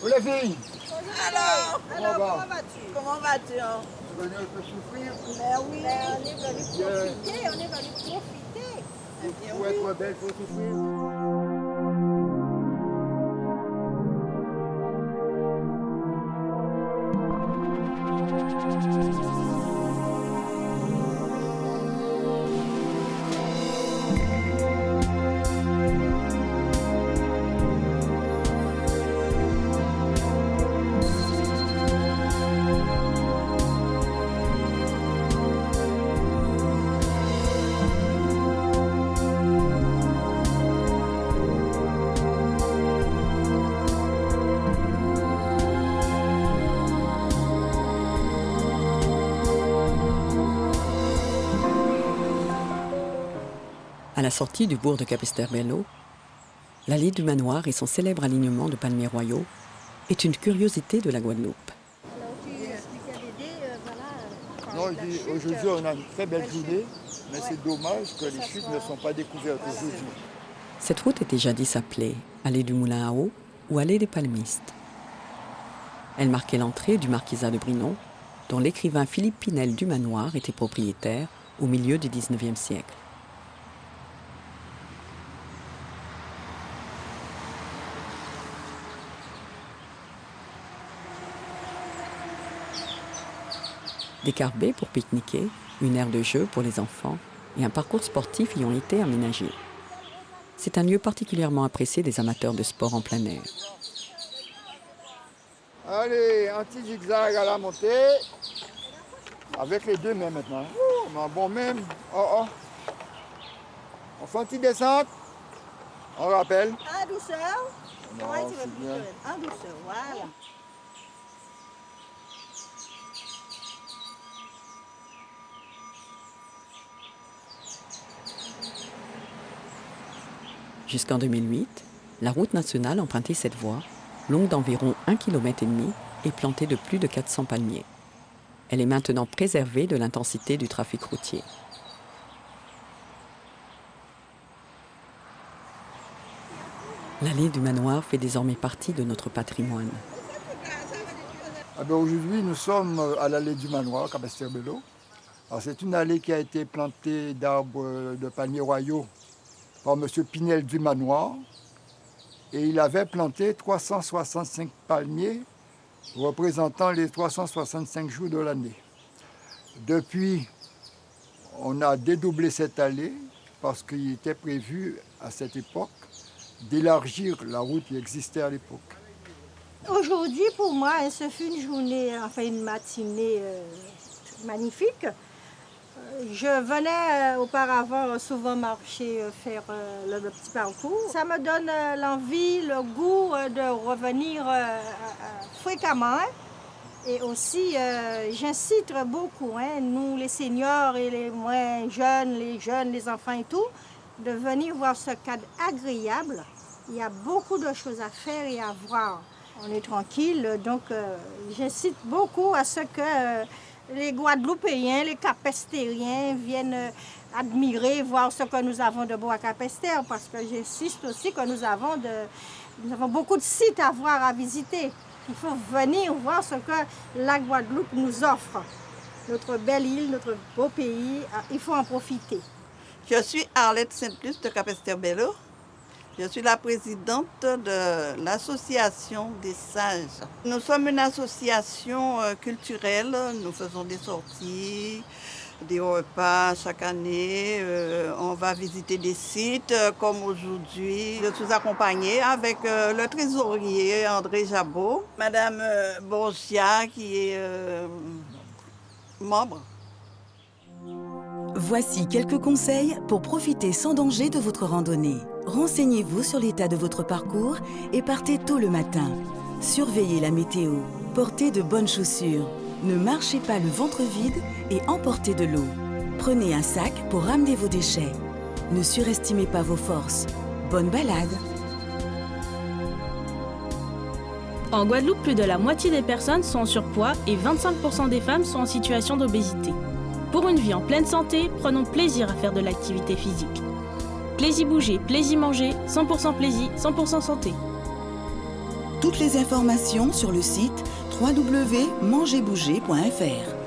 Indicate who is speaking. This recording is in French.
Speaker 1: Oh les filles,
Speaker 2: Alors,
Speaker 1: comment
Speaker 2: vas-tu? Comment vas-tu? Hein?
Speaker 1: vous venez un peu souffrir?
Speaker 2: Ben oui, on est venu profiter, on est venu profiter. Eh bien,
Speaker 1: Pour
Speaker 2: oui.
Speaker 1: être belle, il faut souffrir.
Speaker 3: À la sortie du bourg de Capesterre-Belle-Eau, l'allée du manoir et son célèbre alignement de palmiers royaux est une curiosité de la Guadeloupe.
Speaker 2: Alors, tu expliquais l'idée, voilà.
Speaker 1: Non, il dit, aujourd'hui, on a une très belle journée, mais c'est dommage que les chutes ne sont pas découvertes aujourd'hui.
Speaker 3: Cette route était jadis appelée allée du Moulin à Eau ou allée des Palmistes. Elle marquait l'entrée du marquisat de Brinon, dont l'écrivain Philippe Pinel du Manoir était propriétaire au milieu du XIXe siècle. Des carbets pour pique-niquer, une aire de jeu pour les enfants et un parcours sportif y ont été aménagés. C'est un lieu particulièrement apprécié des amateurs de sport en plein air.
Speaker 1: Allez, un petit zigzag à la montée. Avec les deux mains maintenant. On a un bon même. Oh, oh. On fait une petite descente. On rappelle.
Speaker 2: En douceur.
Speaker 1: Non,
Speaker 2: Ouais, tu vas
Speaker 1: c'est
Speaker 2: plus
Speaker 1: bien.
Speaker 2: vite. En douceur, voilà.
Speaker 3: Jusqu'en 2008, la route nationale empruntait cette voie, longue d'environ 1,5 km et plantée de plus de 400 palmiers. Elle est maintenant préservée de l'intensité du trafic routier. L'allée du manoir fait désormais partie de notre patrimoine.
Speaker 1: Ah ben aujourd'hui, nous sommes à l'allée du manoir, Capesterre-Belle-Eau. Alors, c'est une allée qui a été plantée d'arbres de palmiers royaux par M. Pinel du Manoir. Et il avait planté 365 palmiers représentant les 365 jours de l'année. Depuis, on a dédoublé cette allée parce qu'il était prévu à cette époque d'élargir la route qui existait à l'époque.
Speaker 2: Aujourd'hui, pour moi, ce fut une journée, enfin une matinée magnifique. Je venais auparavant souvent marcher, faire le petit parcours. Ça me donne l'envie, le goût de revenir fréquemment. Hein. Et aussi, j'incite beaucoup, hein, nous les seniors et les moins jeunes, les enfants et tout, de venir voir ce cadre agréable. Il y a beaucoup de choses à faire et à voir. On est tranquille, donc j'incite beaucoup à ce que les Guadeloupéens, les Capestériens viennent admirer, voir ce que nous avons de beau à Capesterre, parce que j'insiste aussi que nous avons beaucoup de sites à voir, à visiter. Il faut venir voir ce que la Guadeloupe nous offre. Notre belle île, notre beau pays, il faut en profiter.
Speaker 4: Je suis Arlette Saint-Luce de Capesterre-Belle-Eau. Je suis la présidente de l'association des sages. Nous sommes une association culturelle. Nous faisons des sorties, des repas chaque année. On va visiter des sites comme aujourd'hui. Je suis accompagnée avec le trésorier André Jabot, Madame Borgia qui est membre.
Speaker 5: Voici quelques conseils pour profiter sans danger de votre randonnée. Renseignez-vous sur l'état de votre parcours et partez tôt le matin. Surveillez la météo, portez de bonnes chaussures. Ne marchez pas le ventre vide et emportez de l'eau. Prenez un sac pour ramener vos déchets. Ne surestimez pas vos forces. Bonne balade!
Speaker 6: En Guadeloupe, plus de la moitié des personnes sont en surpoids et 25% des femmes sont en situation d'obésité. Pour une vie en pleine santé, prenons plaisir à faire de l'activité physique. Plaisir bouger, plaisir manger, 100% plaisir, 100% santé.
Speaker 5: Toutes les informations sur le site www.mangerbouger.fr.